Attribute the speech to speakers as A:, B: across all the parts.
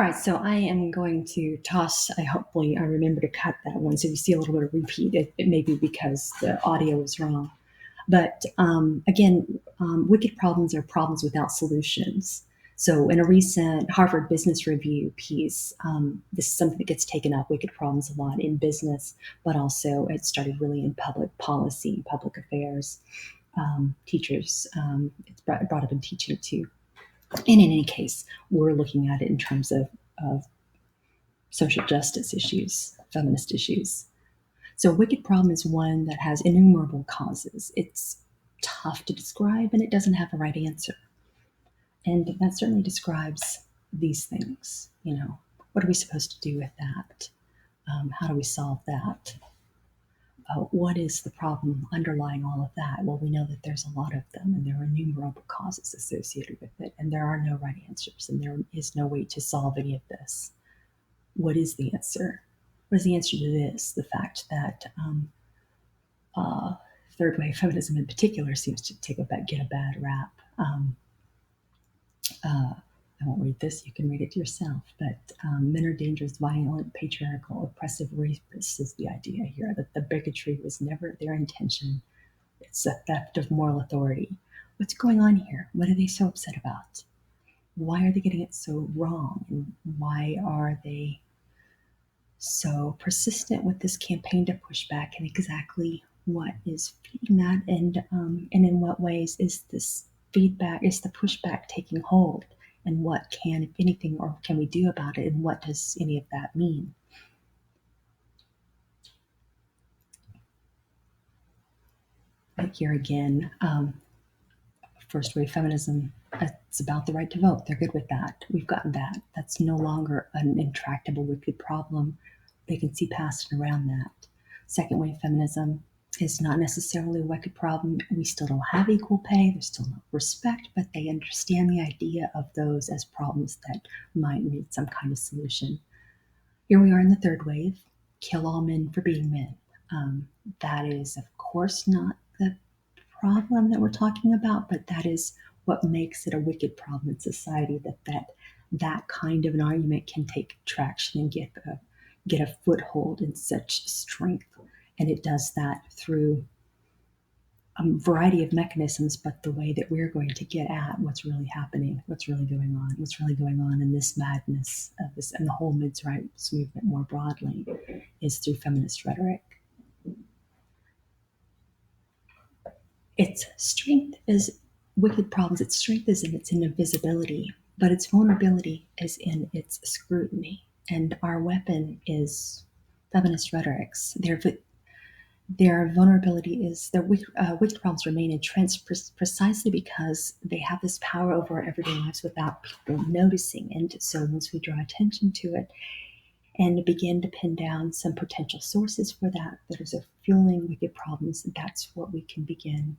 A: right, so I am going to toss. Hopefully I remember to cut that one. So if you see a little bit of repeat, it may be because the audio is wrong. But again, wicked problems are problems without solutions. So in a recent Harvard Business Review piece, this is something that gets taken up, wicked problems, a lot in business, but also it started really in public policy, public affairs, teachers. It's brought up in teaching too. And in any case, we're looking at it in terms of social justice issues, feminist issues. So, a wicked problem is one that has innumerable causes. It's tough to describe and it doesn't have a right answer. And that certainly describes these things. What are we supposed to do with that? How do we solve that? What is the problem underlying all of that? Well, we know that there's a lot of them and there are innumerable causes associated with it, and there are no right answers, and there is no way to solve any of this. What is the answer? What is the answer to this? The fact that uh, third wave feminism in particular seems to get a bad rap. I won't read this, you can read it yourself. But men are dangerous, violent, patriarchal, oppressive rapists is the idea here, that the bigotry was never their intention. It's a theft of moral authority. What's going on here? What are they so upset about? Why are they getting it so wrong? And why are they so persistent with this campaign to push back, and exactly what is feeding that, and in what ways is this feedback, is the pushback taking hold, and what can, if anything, or can we do about it, and what does any of that mean? But here again, first wave feminism, it's about the right to vote. They're good with that. We've gotten that. That's no longer an intractable, wicked problem. They can see past and around that. Second wave feminism is not necessarily a wicked problem. We still don't have equal pay. There's still no respect, but they understand the idea of those as problems that might need some kind of solution. Here we are in the third wave. Kill all men for being men. That is, of course, not the problem that we're talking about, but that is what makes it a wicked problem in society, that kind of an argument can take traction and get a foothold in such strength. And it does that through a variety of mechanisms, but the way that we're going to get at what's really happening, what's really going on in this madness of this, and the whole men's rights movement more broadly, is through feminist rhetoric. Its strength is wicked problems. Its strength is in its invisibility, but its vulnerability is in its scrutiny. And our weapon is feminist rhetorics. Their vulnerability is their wicked problems remain entrenched precisely because they have this power over our everyday lives without people noticing. And so once we draw attention to it and begin to pin down some potential sources for that are fueling wicked problems, that's when we can begin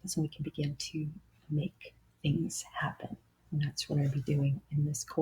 A: to make things happen. And that's what I'll be doing in this course.